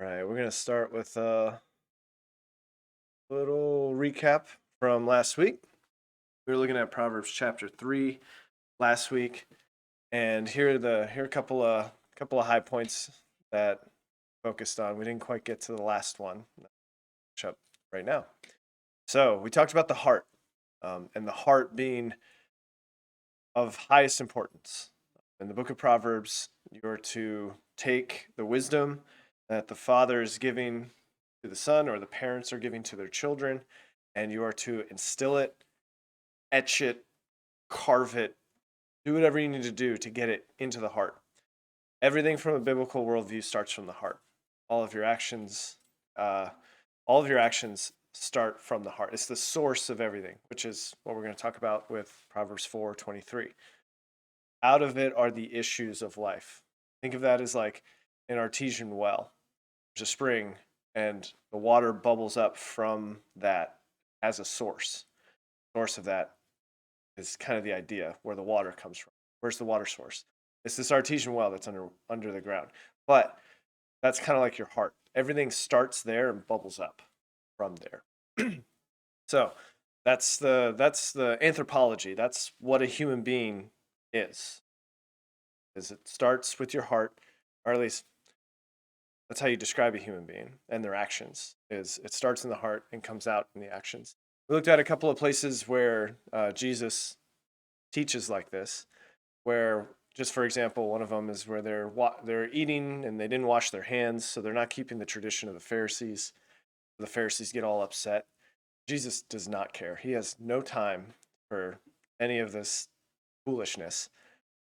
All right, we're going to start with a little recap from last week. We were looking at Proverbs chapter 3 last week, and here are a couple of high points that focused on. We didn't quite get to the last one. Catch up right now. So we talked about the heart, and the heart being of highest importance. In the book of Proverbs, you are to take the wisdom that the father is giving to the son or the parents are giving to their children, and you are to instill it, etch it, carve it, do whatever you need to do to get it into the heart. Everything from a biblical worldview starts from the heart. All of your actions, uh, all of your actions start from the heart. It's the source of everything, which is what we're going to talk about with Proverbs 4:23. Out of it are the issues of life. Think of that as like an artesian well. There's a spring, and the water bubbles up from that as a source. Source of that is kind of the idea where the water comes from. Where's the water source? It's this artesian well that's under the ground. But that's kind of like your heart. Everything starts there and bubbles up from there. So that's the anthropology. That's what a human being is. Is it starts with your heart, or at least that's how you describe a human being and their actions. Is it starts in the heart and comes out in the actions. We looked at a couple of places where Jesus teaches like this, where just for example, one of them is where they're eating and they didn't wash their hands, so they're not keeping the tradition of the Pharisees. The Pharisees get all upset. Jesus does not care. He has no time for any of this foolishness.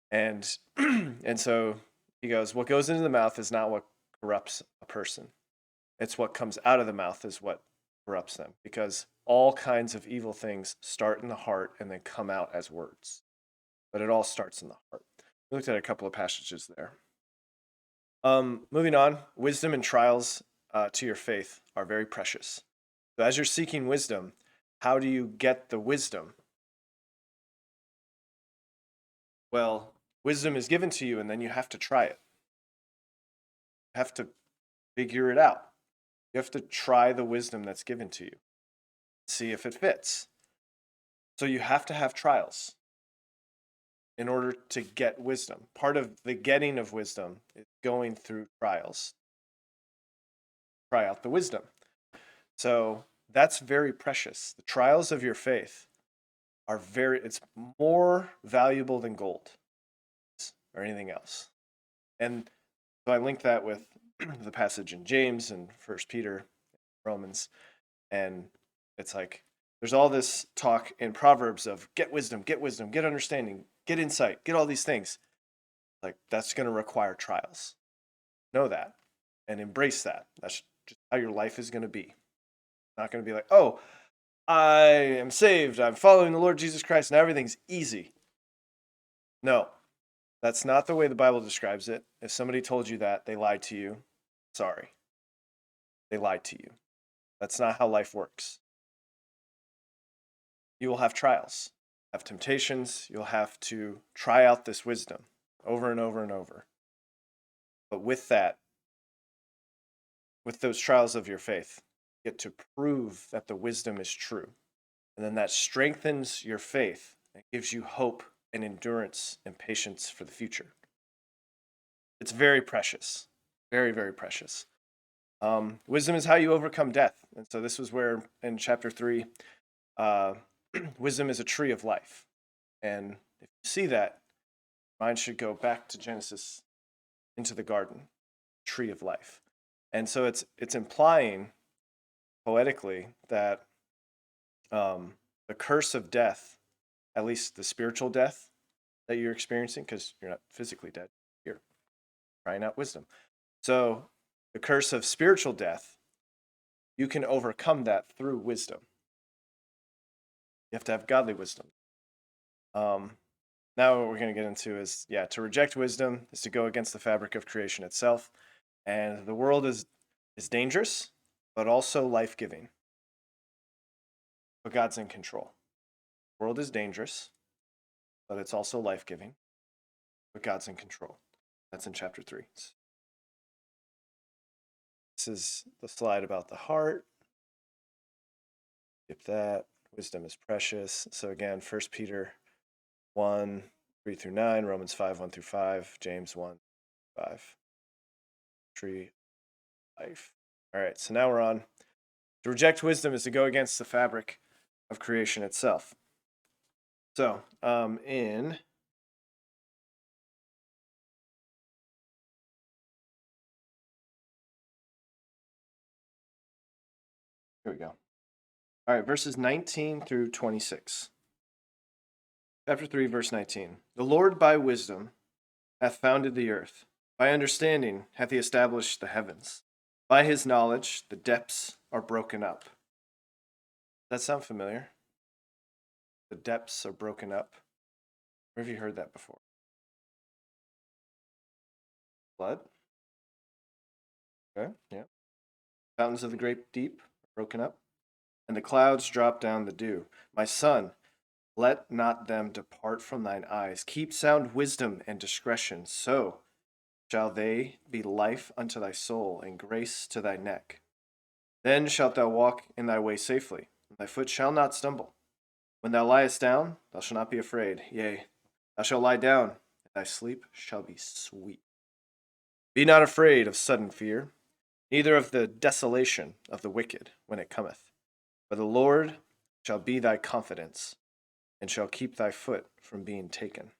And and so he goes, what goes into the mouth is not what corrupts a person. It's what comes out of the mouth is what corrupts them, because all kinds of evil things start in the heart and then come out as words. But it all starts in the heart. We looked at a couple of passages there. Moving on, wisdom and trials to your faith are very precious. So as you're seeking wisdom, how do you get the wisdom? Well, wisdom is given to you and then you have to try it. You have to figure it out. You have to try the wisdom that's given to you, see if it fits. So you have to have trials in order to get wisdom. Part of the getting of wisdom is going through trials. Try out the wisdom. So that's very precious. The trials of your faith it's more valuable than gold or anything else. And so I link that with the passage in James and First Peter, Romans, and it's like there's all this talk in Proverbs of get wisdom, get understanding, get insight, get all these things. Like that's going to require trials. Know that and embrace that. That's just how your life is going to be. Not going to be like, oh, I am saved. I'm following the Lord Jesus Christ and everything's easy. No, that's not the way the Bible describes it. If somebody told you that, they lied to you. Sorry. They lied to you. That's not how life works. You will have trials, have temptations. You'll have to try out this wisdom over and over and over. But with that, with those trials of your faith, you get to prove that the wisdom is true. And then that strengthens your faith and gives you hope and endurance and patience for the future. It's very precious, very, very precious. Wisdom is how you overcome death. And so this was where in chapter 3, uh, wisdom is a tree of life. And if you see that, mind should go back to Genesis into the garden, tree of life. And so it's implying poetically that the curse of death, at least the spiritual death that you're experiencing, because you're not physically dead, you're crying out wisdom. So the curse of spiritual death, you can overcome that through wisdom. You have to have godly wisdom. Now what we're going to get into is, to reject wisdom is to go against the fabric of creation itself. And the world is dangerous, but also life-giving. But God's in control. The world is dangerous, but it's also life-giving. But God's in control. That's in chapter 3. This is the slide about the heart. Skip that. Wisdom is precious. So again, 1 Peter 1, 3 through 9, Romans 5, 1 through 5, James 1, 5. Tree life. All right, so now we're on. To reject wisdom is to go against the fabric of creation itself. So, here we go. All right, verses 19 through 26. Chapter 3, verse 19. The Lord by wisdom hath founded the earth. By understanding hath he established the heavens. By his knowledge the depths are broken up. Does that sound familiar? The depths are broken up. Where have you heard that before? Flood? Okay, yeah. Fountains of the great deep are broken up. And the clouds drop down the dew. My son, let not them depart from thine eyes. Keep sound wisdom and discretion, so shall they be life unto thy soul and grace to thy neck. Then shalt thou walk in thy way safely, and thy foot shall not stumble. When thou liest down, thou shalt not be afraid. Yea, thou shalt lie down, and thy sleep shall be sweet. Be not afraid of sudden fear, neither of the desolation of the wicked when it cometh. For the Lord shall be thy confidence, and shall keep thy foot from being taken.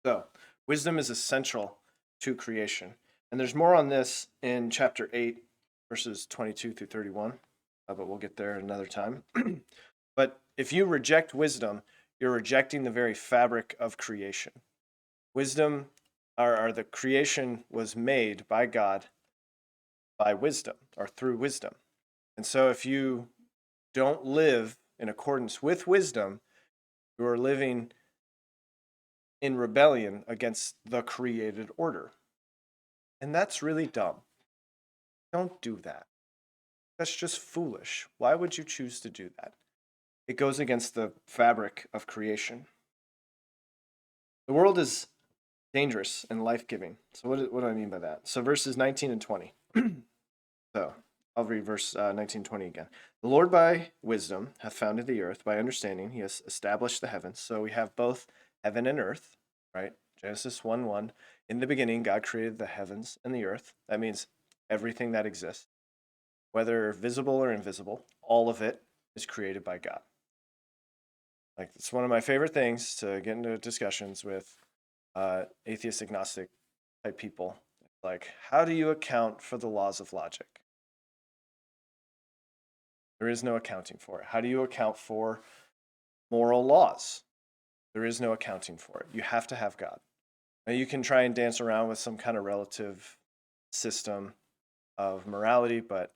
So, wisdom is essential to creation. And there's more on this in chapter 8, verses 22 through 31, but we'll get there another time. But if you reject wisdom, you're rejecting the very fabric of creation. Wisdom, or the creation was made by God by wisdom, or through wisdom. And so if you don't live in accordance with wisdom, you are living in rebellion against the created order. And that's really dumb. Don't do that. That's just foolish. Why would you choose to do that? It goes against the fabric of creation. The world is dangerous and life-giving. So what do I mean by that? So verses 19 and 20. So I'll read verse 19, 20 again. The Lord by wisdom hath founded the earth. By understanding he has established the heavens. So we have both heaven and earth, right? Genesis 1:1. In the beginning, God created the heavens and the earth. That means everything that exists, whether visible or invisible, all of it is created by God. Like, it's one of my favorite things to get into discussions with atheist, agnostic type people. Like, how do you account for the laws of logic? There is no accounting for it. How do you account for moral laws? There is no accounting for it. You have to have God. Now, you can try and dance around with some kind of relative system of morality, but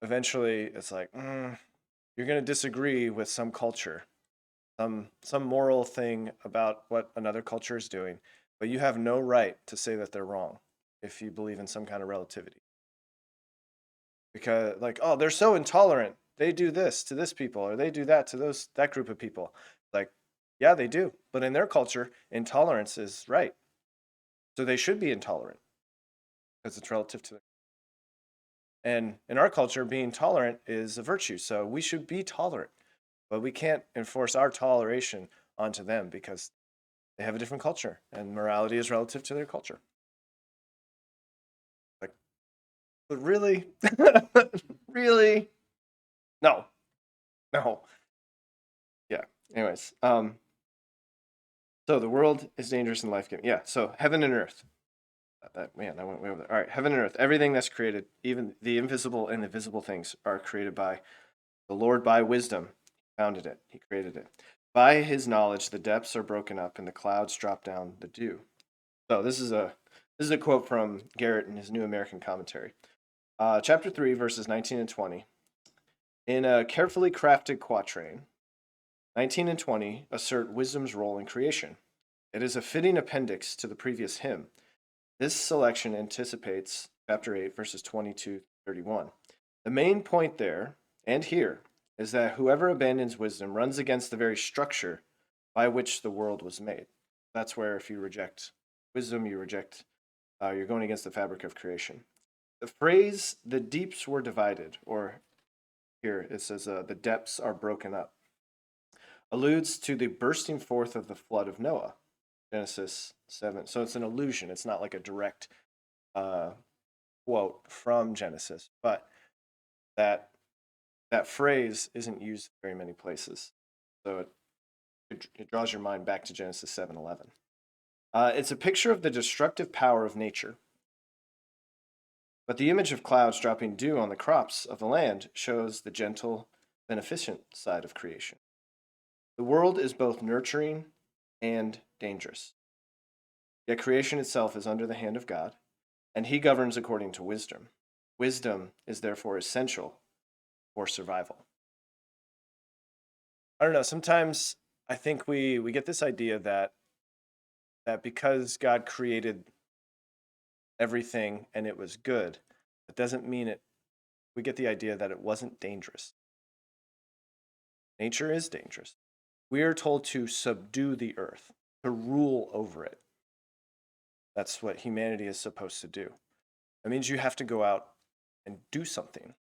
eventually it's like, you're going to disagree with some culture, some moral thing about what another culture is doing, but you have no right to say that they're wrong if you believe in some kind of relativity. Because, like, oh, they're so intolerant. They do this to this people, or they do that to that group of people. Like, yeah, they do. But in their culture, intolerance is right. So they should be intolerant because it's relative to them. And in our culture, being tolerant is a virtue. So we should be tolerant. But we can't enforce our toleration onto them because they have a different culture and morality is relative to their culture. Like, but really? Really? No. No. Yeah. Anyways, so the world is dangerous and life-giving. Yeah, so heaven and earth. Man, I went way over there. All right, heaven and earth. Everything that's created, even the invisible and the visible things, are created by the Lord by wisdom. He founded it. He created it. By his knowledge, the depths are broken up and the clouds drop down the dew. So this is a quote from Garrett in his New American Commentary. Chapter 3, verses 19 and 20. In a carefully crafted quatrain, 19 and 20 assert wisdom's role in creation. It is a fitting appendix to the previous hymn. This selection anticipates chapter 8, verses 22 to 31. The main point there, and here, is that whoever abandons wisdom runs against the very structure by which the world was made. That's where if you reject wisdom, you're going against the fabric of creation. The phrase, the deeps were divided, or here it says the depths are broken up, alludes to the bursting forth of the flood of Noah, Genesis 7. So it's an allusion. It's not like a direct uh, quote from Genesis, but that that phrase isn't used very many places. So it draws your mind back to Genesis 7:11. It's a picture of the destructive power of nature. But the image of clouds dropping dew on the crops of the land shows the gentle, beneficent side of creation. The world is both nurturing and dangerous. Yet creation itself is under the hand of God, and he governs according to wisdom. Wisdom is therefore essential for survival. I don't know, sometimes I think we get this idea that because God created everything and it was good, it doesn't mean it. We get the idea that it wasn't dangerous. Nature is dangerous. We are told to subdue the earth, to rule over it. That's what humanity is supposed to do. That means you have to go out and do something.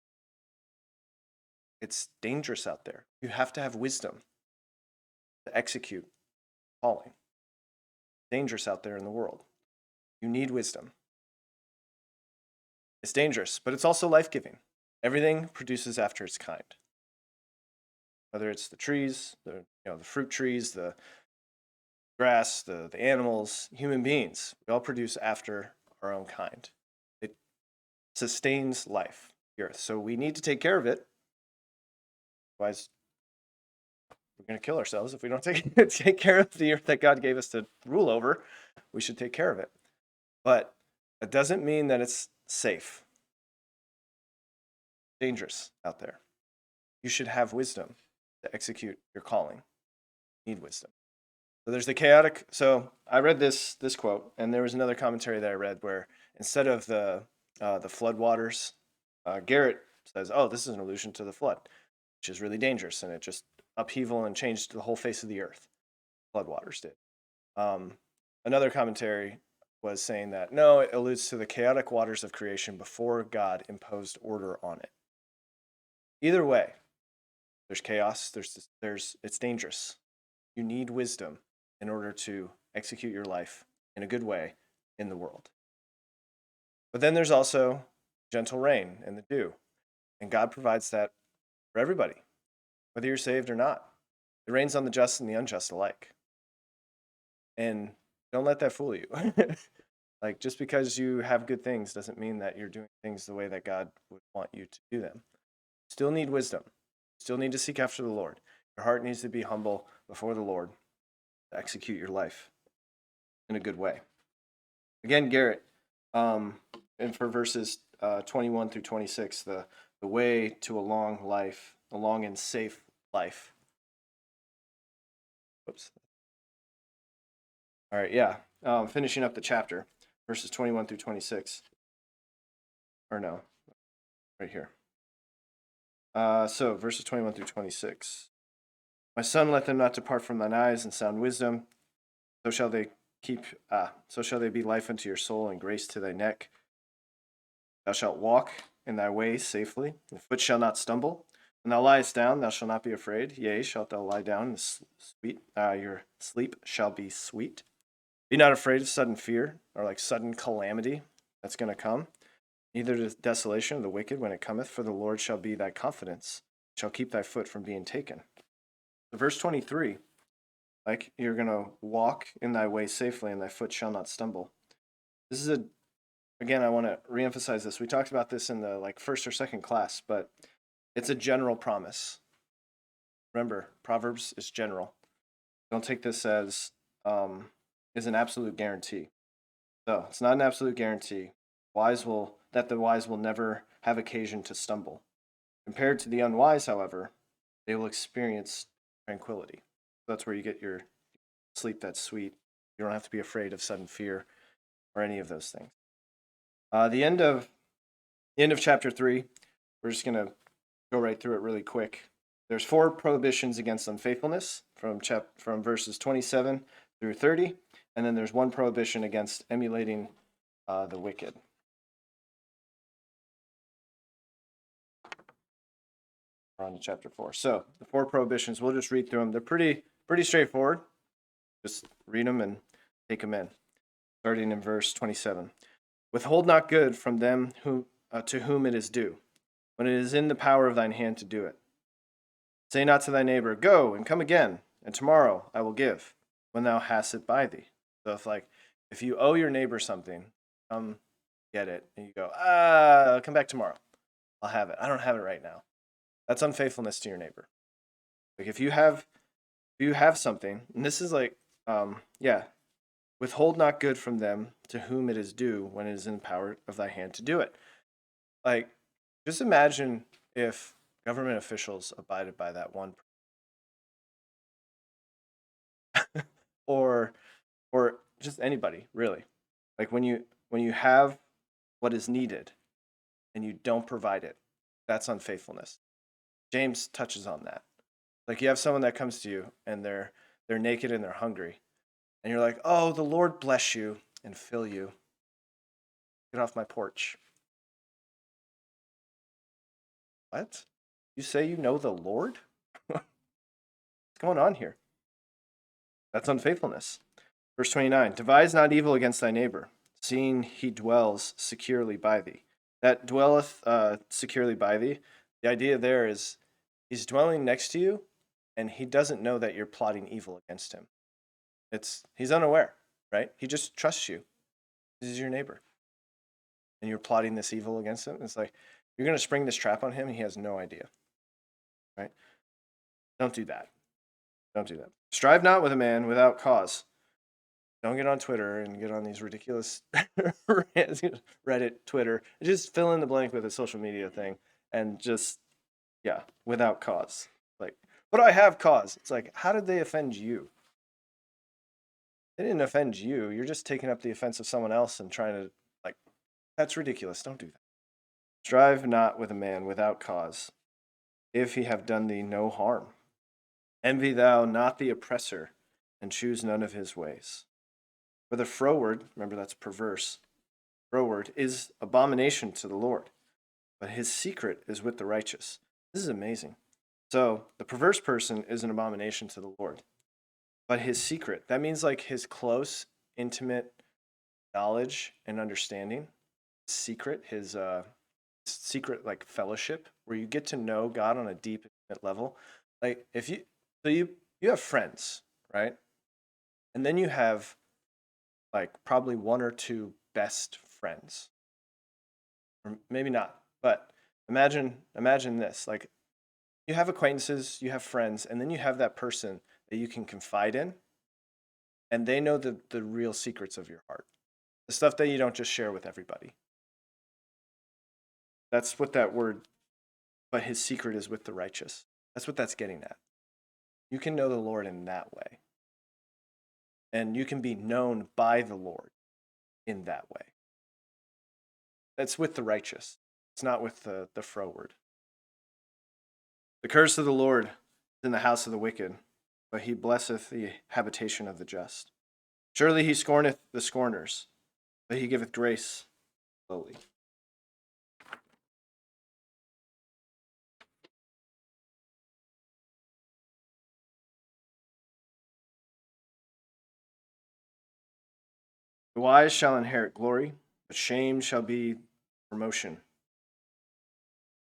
It's dangerous out there. You have to have wisdom to execute calling. Dangerous out there in the world. You need wisdom. It's dangerous, but it's also life-giving. Everything produces after its kind. Whether it's the trees, the fruit trees, the grass, the animals, human beings, we all produce after our own kind. It sustains life, the earth. So we need to take care of it. Otherwise, we're going to kill ourselves if we don't take care of the earth that God gave us to rule over. We should take care of it. But it doesn't mean that it's safe. Dangerous out there. You should have wisdom to execute your calling. You need wisdom. So there's the chaotic. So I read this quote, and there was another commentary that I read where instead of the flood waters, Garrett says, "Oh, this is an allusion to the flood, which is really dangerous, and it just upheaval and changed the whole face of the earth." Floodwaters did. Another commentary was saying that no, it alludes to the chaotic waters of creation before God imposed order on it. Either way, there's chaos. It's dangerous. You need wisdom in order to execute your life in a good way in the world. But then there's also gentle rain and the dew, and God provides that for everybody, whether you're saved or not. It rains on the just and the unjust alike. And don't let that fool you. Like, just because you have good things doesn't mean that you're doing things the way that God would want you to do them. Still need wisdom. Still need to seek after the Lord. Your heart needs to be humble before the Lord to execute your life in a good way. Again, Garrett, and for verses 21 through 26, the way to a long life, a long and safe life. Whoops. All right, yeah. Finishing up the chapter, verses 21 through 26. Or no, right here. So verses 21 through 26. My son, let them not depart from thine eyes and sound wisdom. So shall they be life unto your soul and grace to thy neck. Thou shalt walk in thy way safely, the foot shall not stumble. When thou liest down, thou shalt not be afraid. Yea, shalt thou lie down, and your sleep shall be sweet. Be not afraid of sudden fear, or like sudden calamity that's going to come. Neither the desolation of the wicked when it cometh, for the Lord shall be thy confidence, shall keep thy foot from being taken. So verse 23, like you're going to walk in thy way safely, and thy foot shall not stumble. This is again, I want to reemphasize this. We talked about this in the first or second class, but it's a general promise. Remember, Proverbs is general. Don't take this as is an absolute guarantee. So it's not an absolute guarantee. The wise will never have occasion to stumble. Compared to the unwise, however, they will experience tranquility. That's where you get your sleep that's sweet. You don't have to be afraid of sudden fear or any of those things. The end of chapter 3, we're just going to go right through it really quick. There's 4 prohibitions against unfaithfulness from verses 27 through 30, and then there's 1 prohibition against emulating the wicked. We're on to chapter 4. So the 4 prohibitions, we'll just read through them. They're pretty straightforward. Just read them and take them in. Starting in verse 27. Withhold not good from them to whom it is due, when it is in the power of thine hand to do it. Say not to thy neighbor, Go and come again, and tomorrow I will give, when thou hast it by thee. So if you owe your neighbor something, come get it, and you go, I'll come back tomorrow. I'll have it. I don't have it right now. That's unfaithfulness to your neighbor. Like if you have something, and this is withhold not good from them to whom it is due when it is in the power of thy hand to do it. Like, just imagine if government officials abided by that one, or just anybody really. Like when you have what is needed and you don't provide it, that's unfaithfulness. James touches on that. Like you have someone that comes to you and they're naked and they're hungry, and you're like, "Oh, the Lord bless you and fill you. Get off my porch." What? You say you know the Lord? What's going on here? That's unfaithfulness. Verse 29, devise not evil against thy neighbor, seeing he dwells securely by thee. That dwelleth securely by thee, the idea there is he's dwelling next to you, and he doesn't know that you're plotting evil against him. He's unaware, right? He just trusts you. This is your neighbor. And you're plotting this evil against him. It's like, you're going to spring this trap on him, and he has no idea, right? Don't do that. Don't do that. Strive not with a man without cause. Don't get on Twitter and get on these ridiculous Reddit, Twitter. Just fill in the blank with a social media thing and just, without cause. Like, but I have cause. It's like, how did they offend you? They didn't offend you. You're just taking up the offense of someone else and trying to, that's ridiculous. Don't do that. Strive not with a man without cause, if he have done thee no harm. Envy thou not the oppressor, and choose none of his ways. For the froward, remember that's perverse, froward is abomination to the Lord, but his secret is with the righteous. This is amazing. So the perverse person is an abomination to the Lord, but his secret, that means like his close, intimate knowledge and understanding, secret, his secret like fellowship, where you get to know God on a deep, intimate level. Like you have friends, right? And then you have like probably one or two best friends, or maybe not, but imagine this. Like you have acquaintances, you have friends, and then you have that person that you can confide in, and they know the real secrets of your heart, the stuff that you don't just share with everybody. That's what that word, but his secret is with the righteous. That's what that's getting at. You can know the Lord in that way, and you can be known by the Lord in that way. That's with the righteous. It's not with the froward. The curse of the Lord is in the house of the wicked, but he blesseth the habitation of the just. Surely he scorneth the scorners, but he giveth grace lowly. The wise shall inherit glory, but shame shall be promotion.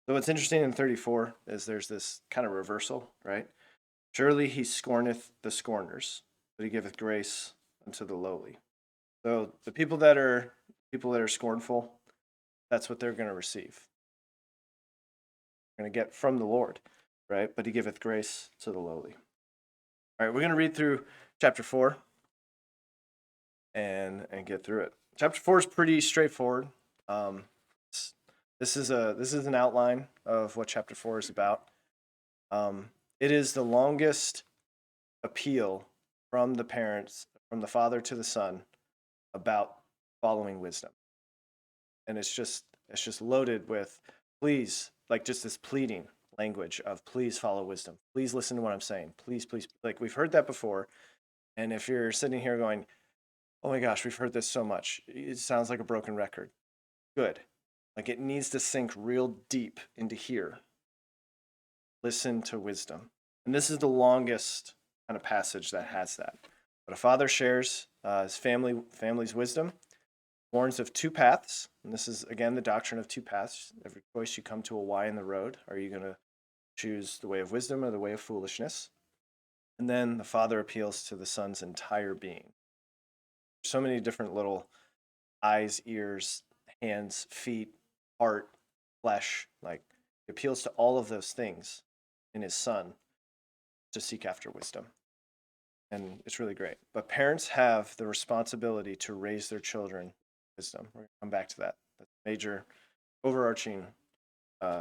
So what's interesting in 34 is there's this kind of reversal, right? Surely he scorneth the scorners, but he giveth grace unto the lowly. So the people that are scornful, that's what they're going to receive. They're going to get from the Lord, right? But he giveth grace to the lowly. All right, we're going to read through chapter 4 and get through it. Chapter 4 is pretty straightforward. This is an outline of what chapter 4 is about. It is the longest appeal from the parents, from the father to the son, about following wisdom, and it's just loaded with please, like just this pleading language of please follow wisdom, please listen to what I'm saying, please, like we've heard that before. And if you're sitting here going, oh my gosh, we've heard this so much, it sounds like a broken record, good. Like it needs to sink real deep into here. listen to wisdom. And this is the longest kind of passage that has that. But a father shares his family's wisdom, warns of two paths. And this is, again, the doctrine of two paths. Every choice you come to a Y in the road. Are you going to choose the way of wisdom or the way of foolishness? And then the father appeals to the son's entire being. So many different little eyes, ears, hands, feet, heart, flesh. Like, he appeals to all of those things in his son to seek after wisdom. And it's really great. But parents have the responsibility to raise their children wisdom. We're going to come back to that. That's a major overarching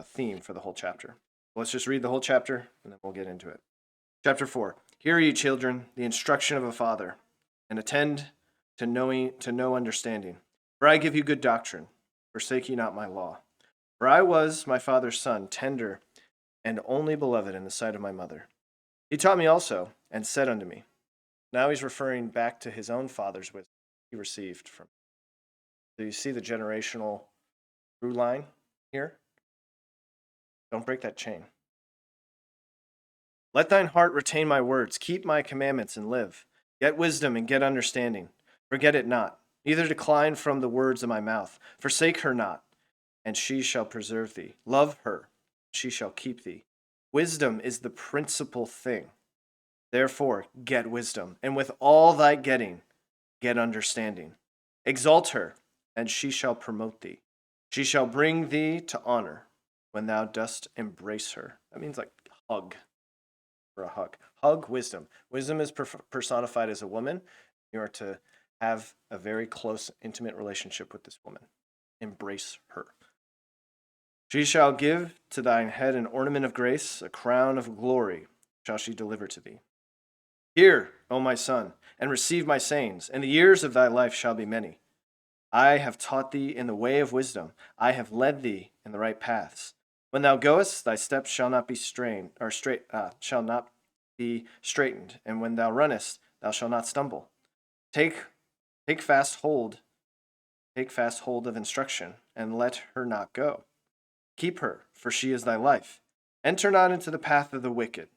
theme for the whole chapter. Let's just read the whole chapter and then we'll get into it. Chapter 4. Hear ye, children, the instruction of a father, and attend to know understanding. For I give you good doctrine. Forsake ye not my law. For I was my father's son, tender and only beloved in the sight of my mother. He taught me also, and said unto me. Now he's referring back to his own father's wisdom he received from. So you see the generational through line here? Don't break that chain. Let thine heart retain my words, keep my commandments and live. Get wisdom and get understanding. Forget it not, neither decline from the words of my mouth. Forsake her not, and she shall preserve thee. Love her, she shall keep thee. Wisdom is the principal thing. Therefore, get wisdom, and with all thy getting, get understanding. Exalt her, and she shall promote thee. She shall bring thee to honor when thou dost embrace her. That means like hug, for a hug. Hug wisdom. Wisdom is personified as a woman. You are to have a very close, intimate relationship with this woman. Embrace her. She shall give to thine head an ornament of grace, a crown of glory shall she deliver to thee. Hear, O my son, and receive my sayings, and the years of thy life shall be many. I have taught thee in the way of wisdom. I have led thee in the right paths. When thou goest, thy steps shall not be shall not be straightened, and when thou runnest, thou shalt not stumble. Take fast hold of instruction, and let her not go. Keep her, for she is thy life. Enter not into the path of the wicked,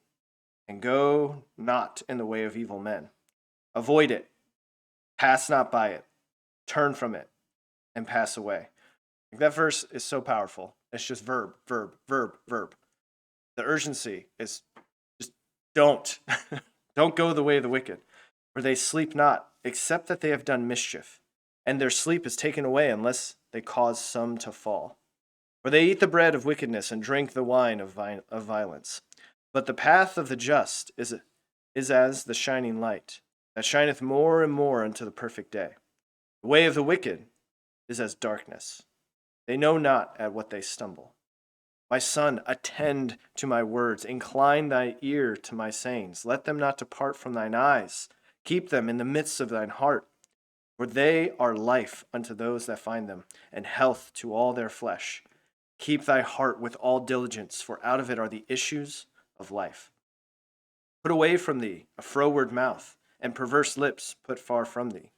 and go not in the way of evil men. Avoid it, pass not by it, turn from it, and pass away. That verse is so powerful. It's just verb, verb, verb, verb. The urgency is just don't. Don't go the way of the wicked, for they sleep not, except that they have done mischief, and their sleep is taken away unless they cause some to fall. For they eat the bread of wickedness and drink the wine of violence. But the path of the just is as the shining light, that shineth more and more unto the perfect day. The way of the wicked is as darkness. They know not at what they stumble. My son, attend to my words. Incline thy ear to my sayings. Let them not depart from thine eyes. Keep them in the midst of thine heart. For they are life unto those that find them, and health to all their flesh. Keep thy heart with all diligence, for out of it are the issues of life. Put away from thee a froward mouth, and perverse lips put far from thee.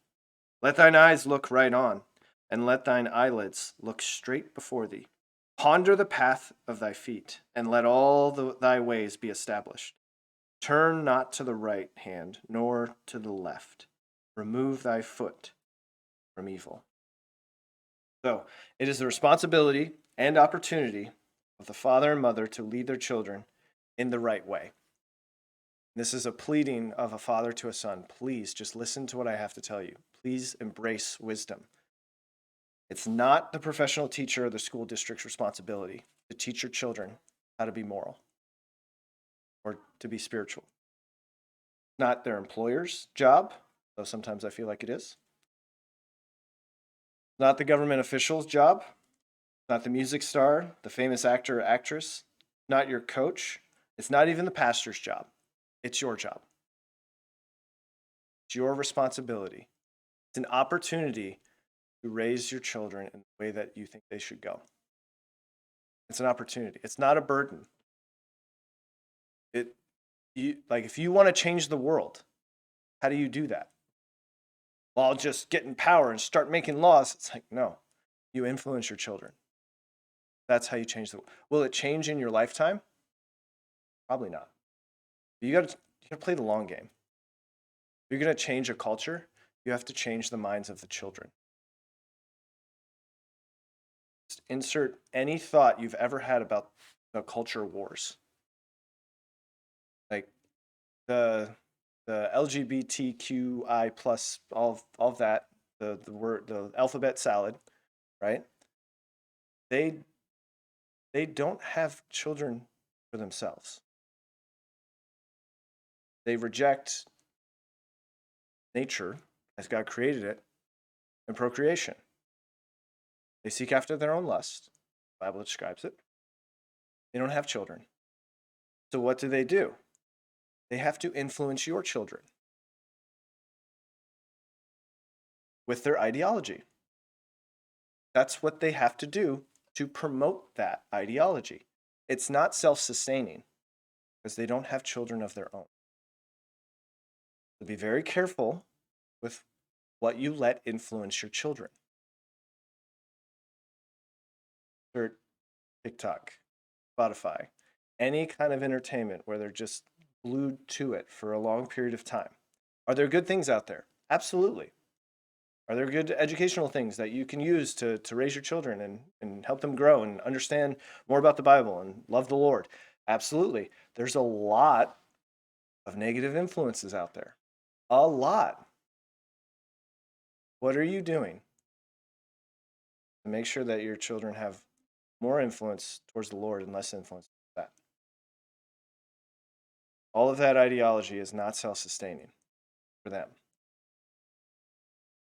Let thine eyes look right on, and let thine eyelids look straight before thee. Ponder the path of thy feet, and let all thy ways be established. Turn not to the right hand, nor to the left. Remove thy foot from evil. So, it is the responsibility and opportunity of the father and mother to lead their children in the right way. This is a pleading of a father to a son. Please just listen to what I have to tell you. Please embrace wisdom. It's not the professional teacher or the school district's responsibility to teach your children how to be moral or to be spiritual. It's not their employer's job, though sometimes I feel like it is. It's not the government official's job. It's not the music star, the famous actor or actress. It's not your coach. It's not even the pastor's job. It's your job. It's your responsibility. It's an opportunity to raise your children in the way that you think they should go. It's an opportunity. It's not a burden. If you want to change the world, how do you do that? Well, I'll just get in power and start making laws. It's like, no, you influence your children. That's how you change the world. Will it change in your lifetime? Probably not. You got to play the long game. If you're going to change a culture, you have to change the minds of the children. Just insert any thought you've ever had about the culture wars. Like the LGBTQI plus all of that, the alphabet salad, right? They they don't have children for themselves. They reject nature as God created it and procreation. They seek after their own lust. The Bible describes it. They don't have children. So what do? They have to influence your children with their ideology. That's what they have to do to promote that ideology. It's not self-sustaining because they don't have children of their own. So be very careful with what you let influence your children. Or TikTok, Spotify, any kind of entertainment where they're just glued to it for a long period of time. Are there good things out there? Absolutely. Are there good educational things that you can use to raise your children and help them grow and understand more about the Bible and love the Lord? Absolutely. There's a lot of negative influences out there. A lot. What are you doing to make sure that your children have more influence towards the Lord and less influence towards that? All of that ideology is not self-sustaining for them.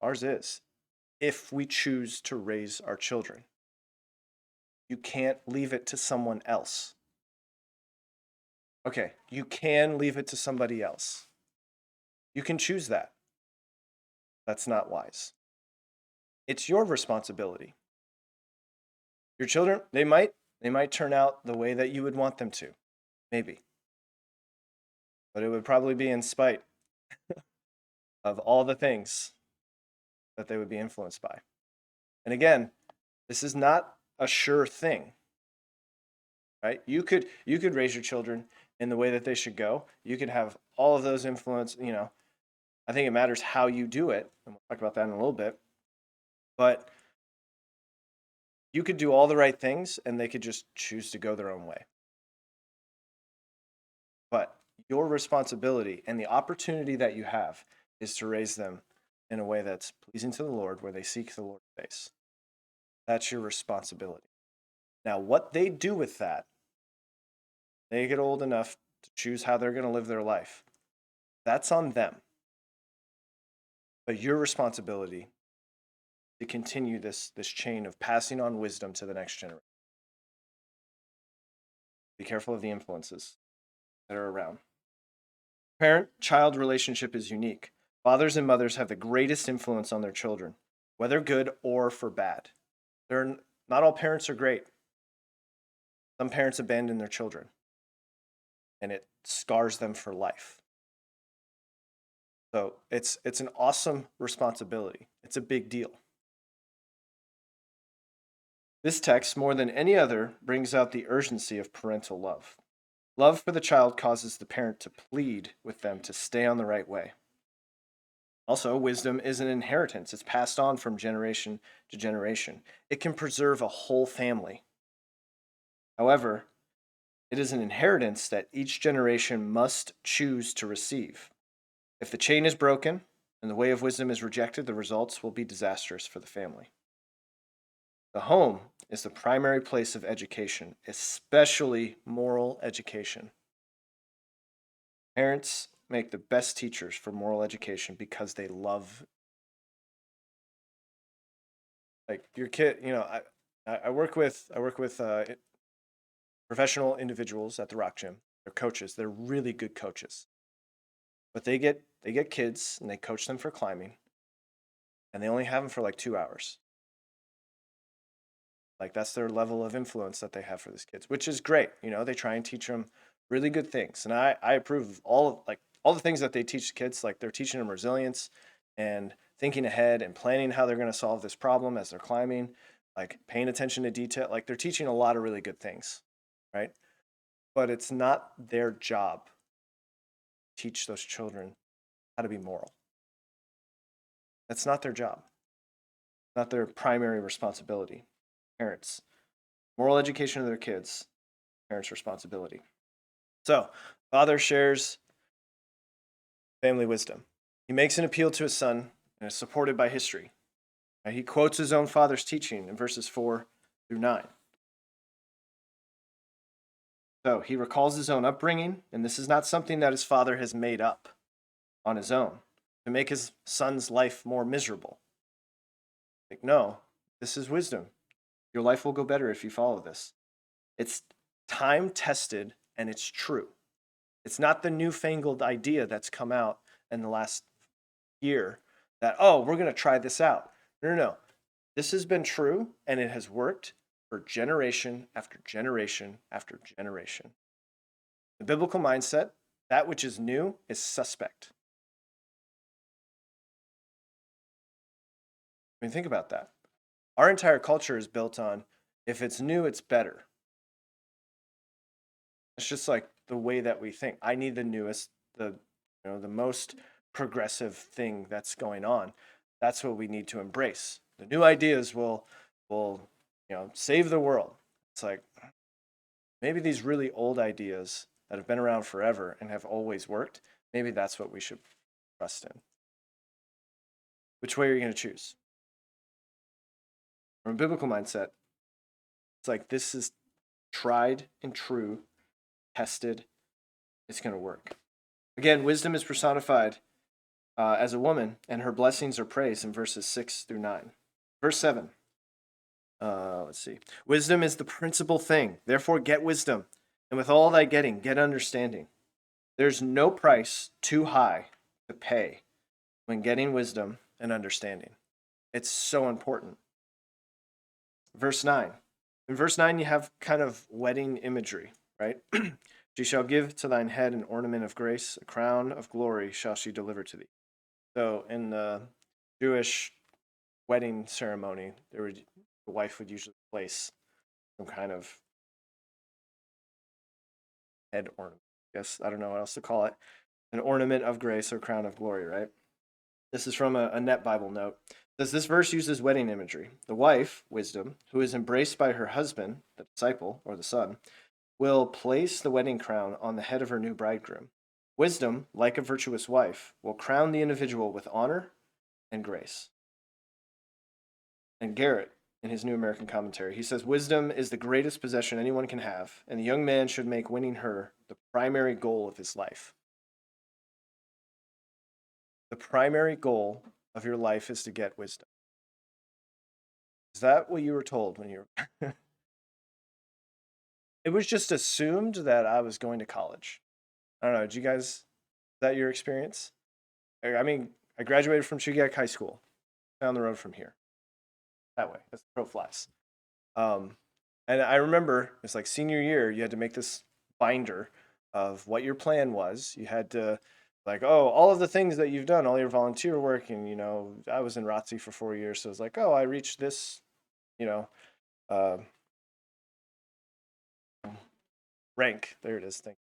Ours is, if we choose to raise our children. You can't leave it to someone else. Okay, you can leave it to somebody else. You can choose that. That's not wise. It's your responsibility. Your children, they might turn out the way that you would want them to. Maybe. But it would probably be in spite of all the things that they would be influenced by. And again, this is not a sure thing. Right? You could raise your children in the way that they should go. You could have all of those influence, I think it matters how you do it, and we'll talk about that in a little bit. But you could do all the right things and they could just choose to go their own way. But your responsibility and the opportunity that you have is to raise them in a way that's pleasing to the Lord, where they seek the Lord's face. That's your responsibility. Now, what they do with that, they get old enough to choose how they're going to live their life. That's on them. But your responsibility to continue this chain of passing on wisdom to the next generation. Be careful of the influences that are around. Parent-child relationship is unique. Fathers and mothers have the greatest influence on their children, whether good or for bad. Not all parents are great. Some parents abandon their children, and it scars them for life. So it's an awesome responsibility. It's a big deal. This text, more than any other, brings out the urgency of parental love. Love for the child causes the parent to plead with them to stay on the right way. Also, wisdom is an inheritance. It's passed on from generation to generation. It can preserve a whole family. However, it is an inheritance that each generation must choose to receive. If the chain is broken and the way of wisdom is rejected, the results will be disastrous for the family. The home is the primary place of education, especially moral education. Parents make the best teachers for moral education because they love, like, your kid. I work with professional individuals at the Rock Gym. They're coaches. They're really good coaches, but they get kids and they coach them for climbing, and they only have them for like 2 hours. Like, that's their level of influence that they have for these kids, which is great. They try and teach them really good things, and I approve of all the things that they teach the kids. Like, they're teaching them resilience and thinking ahead and planning how they're going to solve this problem as they're climbing, like paying attention to detail. Like, they're teaching a lot of really good things, right? but it's not their job to teach those children how to be moral. That's not their job, not their primary responsibility. Parents, moral education of their kids, parents' responsibility. So, father shares family wisdom. He makes an appeal to his son and is supported by history. He quotes his own father's teaching in verses 4 through 9. So he recalls his own upbringing, and this is not something that his father has made up on his own to make his son's life more miserable. Like, no, this is wisdom. Your life will go better if you follow this. It's time tested and it's true. It's not the newfangled idea that's come out in the last year that, oh, we're going to try this out. No. This has been true and it has worked for generation after generation after generation. The biblical mindset, that which is new, is suspect. I mean, think about that. Our entire culture is built on if it's new, it's better. It's just like the way that we think. I need the newest, the most progressive thing that's going on. That's what we need to embrace. The new ideas will save the world. It's like maybe these really old ideas that have been around forever and have always worked, maybe that's what we should trust in. Which way are you going to choose? From a biblical mindset, it's like this is tried and true, tested, it's going to work. Again, wisdom is personified as a woman, and her blessings are praised in verses 6 through 9. Verse 7. Let's see. Wisdom is the principal thing. Therefore, get wisdom. And with all thy getting, get understanding. There's no price too high to pay when getting wisdom and understanding. It's so important. Verse 9. In verse 9, you have kind of wedding imagery, right? She shall give to thine head an ornament of grace, a crown of glory shall she deliver to thee. So in the Jewish wedding ceremony, the wife would usually place some kind of head ornament. I guess I don't know what else to call it. An ornament of grace or crown of glory, right? This is from a Net Bible note. Says this verse uses wedding imagery. The wife, wisdom, who is embraced by her husband, the disciple or the son, will place the wedding crown on the head of her new bridegroom. Wisdom, like a virtuous wife, will crown the individual with honor and grace. And Garrett, in his New American Commentary, he says, wisdom is the greatest possession anyone can have, and the young man should make winning her the primary goal of his life. The primary goal of your life is to get wisdom. Is that what you were told when you were? It was just assumed that I was going to college. I don't know. Did you guys, is that your experience? I mean, I graduated from Chugiak High School, down the road from here. That way, as the crow flies. And I remember it's like senior year, you had to make this binder of what your plan was. You had to, like, oh, all of the things that you've done, all your volunteer work. And, I was in ROTC for 4 years. So it's like, oh, I reached this, rank. There it is. Thank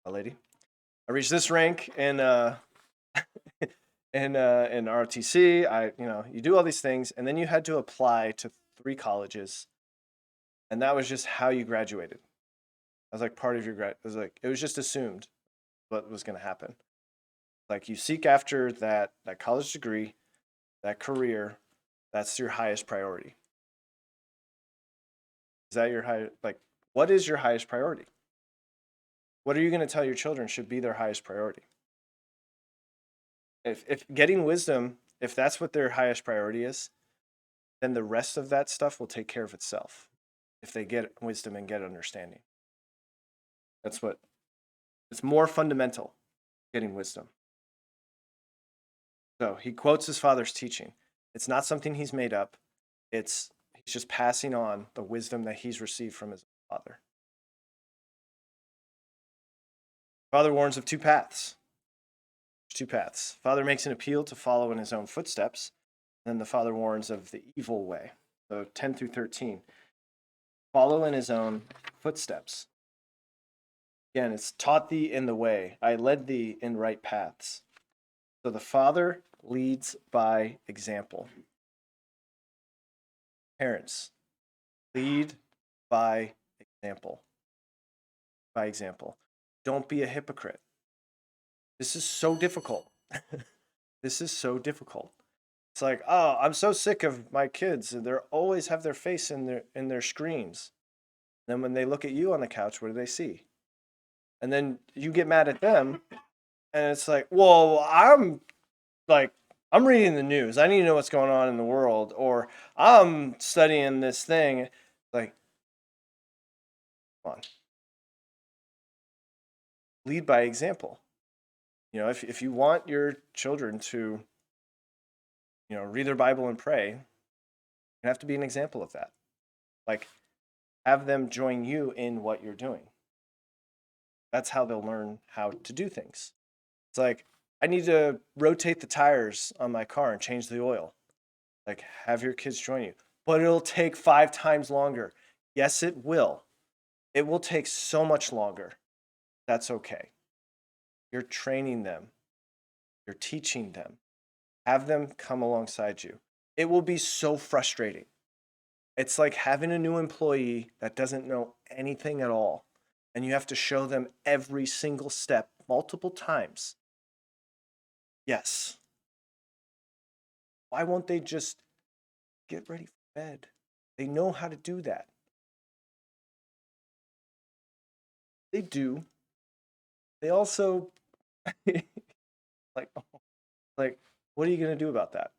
you, lady. I reached this rank in in ROTC. You do all these things, and then you had to apply to 3 colleges, and that was just how you graduated. That was like part of your grad. It was just assumed what was going to happen. Like you seek after that college degree, that career, that's your highest priority. Is that your what is your highest priority? What are you going to tell your children should be their highest priority? If getting wisdom, if that's what their highest priority is, then the rest of that stuff will take care of itself. If they get wisdom and get understanding. It's more fundamental, getting wisdom. So he quotes his father's teaching. It's not something he's made up. He's just passing on the wisdom that he's received from his father. Father warns of 2 paths. There's 2 paths. Father makes an appeal to follow in his own footsteps. Then the father warns of the evil way. So 10 through 13. Follow in his own footsteps. Again, it's taught thee in the way. I led thee in right paths. So the father leads by example. Parents, lead by example. By example. Don't be a hypocrite. This is so difficult. This is so difficult. It's like, oh, I'm so sick of my kids. They always have their face in their screens. Then when they look at you on the couch, what do they see? And then you get mad at them, and it's like, well, I'm reading the news. I need to know what's going on in the world, or I'm studying this thing. Like, come on, lead by example. If you want your children to, read their Bible and pray, you have to be an example of that. Like, have them join you in what you're doing. That's how they'll learn how to do things. It's like, I need to rotate the tires on my car and change the oil. Like, have your kids join you. But it'll take 5 times longer. Yes, it will. It will take so much longer. That's okay. You're training them. You're teaching them. Have them come alongside you. It will be so frustrating. It's like having a new employee that doesn't know anything at all, and you have to show them every single step multiple times. Yes. Why won't they just get ready for bed? They know how to do that. They do. They also like what are you going to do about that?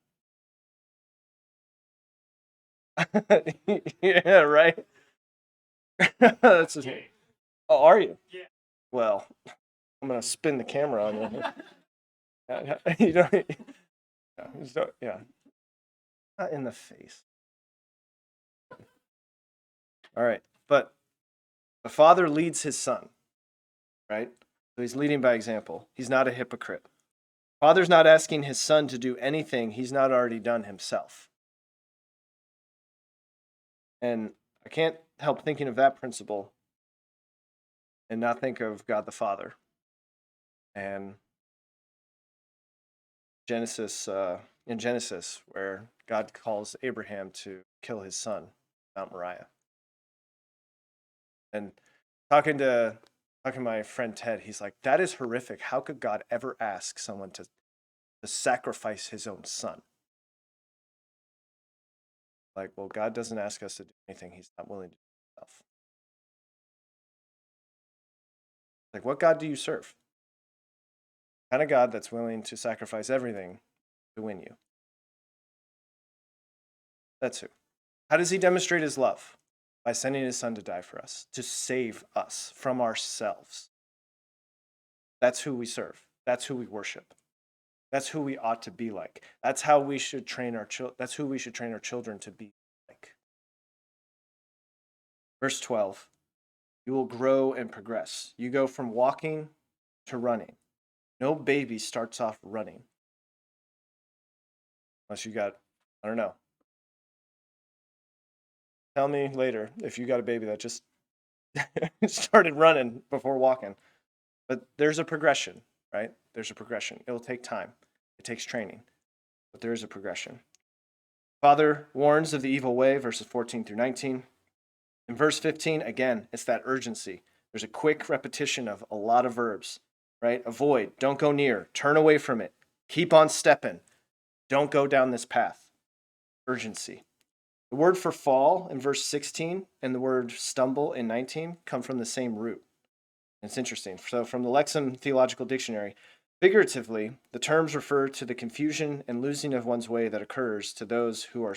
Yeah, right. That's just, oh, are you? Yeah. Well, I'm gonna spin the camera on you. You don't. Yeah, not in the face. All right, but the father leads his son, right? So he's leading by example. He's not a hypocrite. Father's not asking his son to do anything he's not already done himself. And I can't help thinking of that principle and not think of God the Father and in Genesis, where God calls Abraham to kill his son, Mount Moriah. And talking to my friend Ted, he's like, that is horrific. How could God ever ask someone to sacrifice his own son? Like, well, God doesn't ask us to do anything he's not willing to do himself. Like, what God do you serve? The kind of God that's willing to sacrifice everything to win you. That's who. How does he demonstrate his love? By sending his son to die for us, to save us from ourselves. That's who we serve. That's who we worship. That's who we ought to be like. That's how we should train our children. That's who we should train our children to be like. Verse 12. You will grow and progress. You go from walking to running. No baby starts off running. Unless you got, I don't know. Tell me later if you got a baby that just started running before walking. But there's a progression, right? There's a progression. It'll take time. It takes training. But there is a progression. Father warns of the evil way, verses 14 through 19. In verse 15, again, it's that urgency. There's a quick repetition of a lot of verbs, right? Avoid, don't go near, turn away from it, keep on stepping, don't go down this path. Urgency. The word for fall in verse 16 and the word stumble in 19 come from the same root. It's interesting. So from the Lexham Theological Dictionary, figuratively, the terms refer to the confusion and losing of one's way that occurs to those who are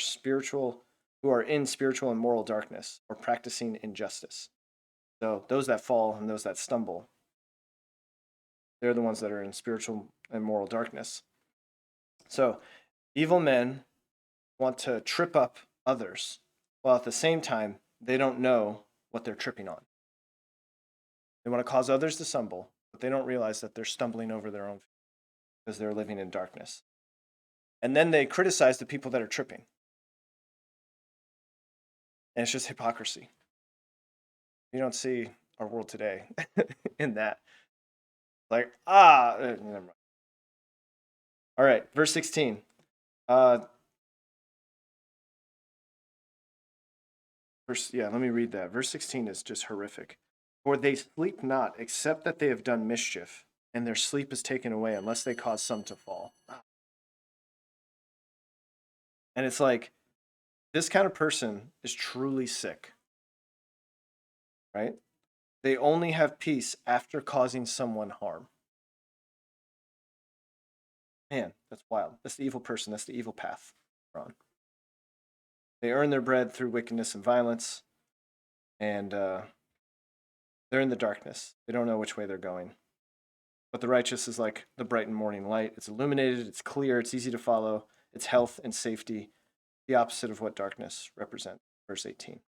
in spiritual and moral darkness or practicing injustice. So those that fall and those that stumble, they're the ones that are in spiritual and moral darkness. So evil men want to trip up others, while at the same time, they don't know what they're tripping on. They want to cause others to stumble, but they don't realize that they're stumbling over their own feet because they're living in darkness. And then they criticize the people that are tripping. And it's just hypocrisy. You don't see our world today in that. Like, never mind. All right, verse 16. Let me read that. Verse 16 is just horrific. For they sleep not, except that they have done mischief, and their sleep is taken away unless they cause some to fall. And it's like, this kind of person is truly sick, right? They only have peace after causing someone harm. Man, that's wild. That's the evil person. That's the evil path we're on. They earn their bread through wickedness and violence, and they're in the darkness. They don't know which way they're going. But the righteous is like the bright and morning light. It's illuminated, it's clear, it's easy to follow, it's health and safety, the opposite of what darkness represents. Verse 18.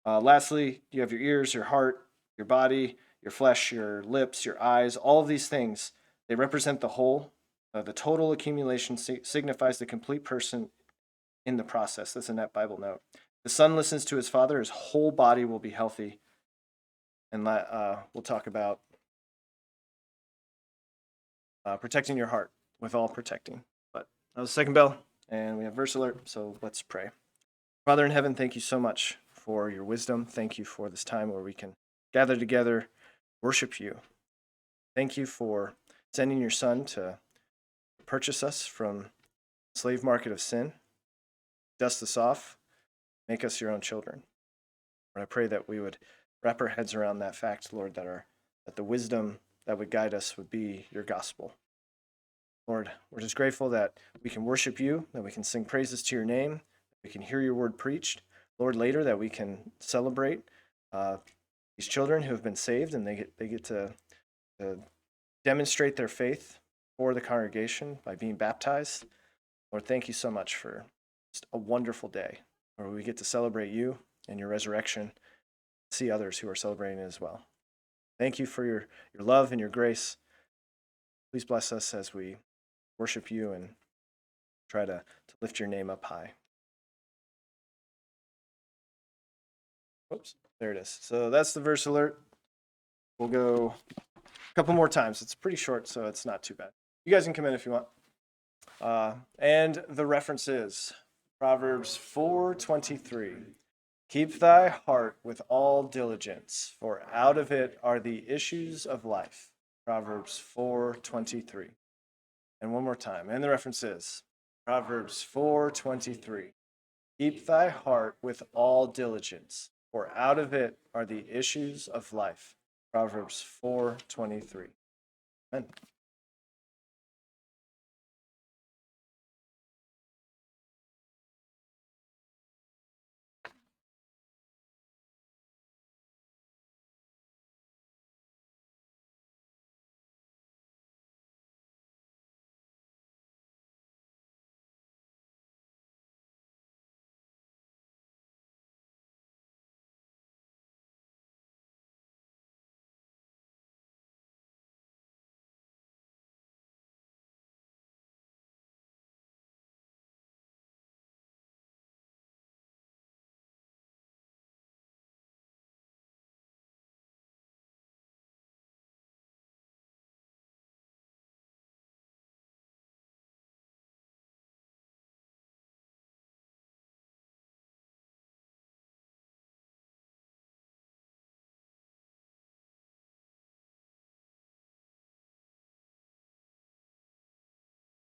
Lastly, you have your ears, your heart, your body, your flesh, your lips, your eyes, all of these things. They represent the whole. The total accumulation signifies the complete person in the process. That's a net Bible note. The son listens to his father, his whole body will be healthy. And we'll talk about protecting your heart with all protecting. But that was the second bell, and we have verse alert, so let's pray. Father in heaven, thank you so much for your wisdom. Thank you for this time where we can gather together, worship you. Thank you for sending your son to purchase us from the slave market of sin, dust us off, make us your own children. And I pray that we would wrap our heads around that fact, Lord, that the wisdom that would guide us would be your gospel. Lord, we're just grateful that we can worship you, that we can sing praises to your name, that we can hear your word preached. Lord, later that we can celebrate these children who have been saved, and they get to demonstrate their faith for the congregation by being baptized. Lord, thank you so much for just a wonderful day where we get to celebrate you and your resurrection, see others who are celebrating it as well. Thank you for your love and your grace. Please bless us as we worship you and try to lift your name up high. Oops, there it is. So that's the verse alert. We'll go a couple more times. It's pretty short, so it's not too bad. You guys can come in if you want. And the reference is Proverbs 4:23. Keep thy heart with all diligence, for out of it are the issues of life. Proverbs 4:23. And one more time. And the reference is Proverbs 4:23. Keep thy heart with all diligence, for out of it are the issues of life. Proverbs 4:23. Amen.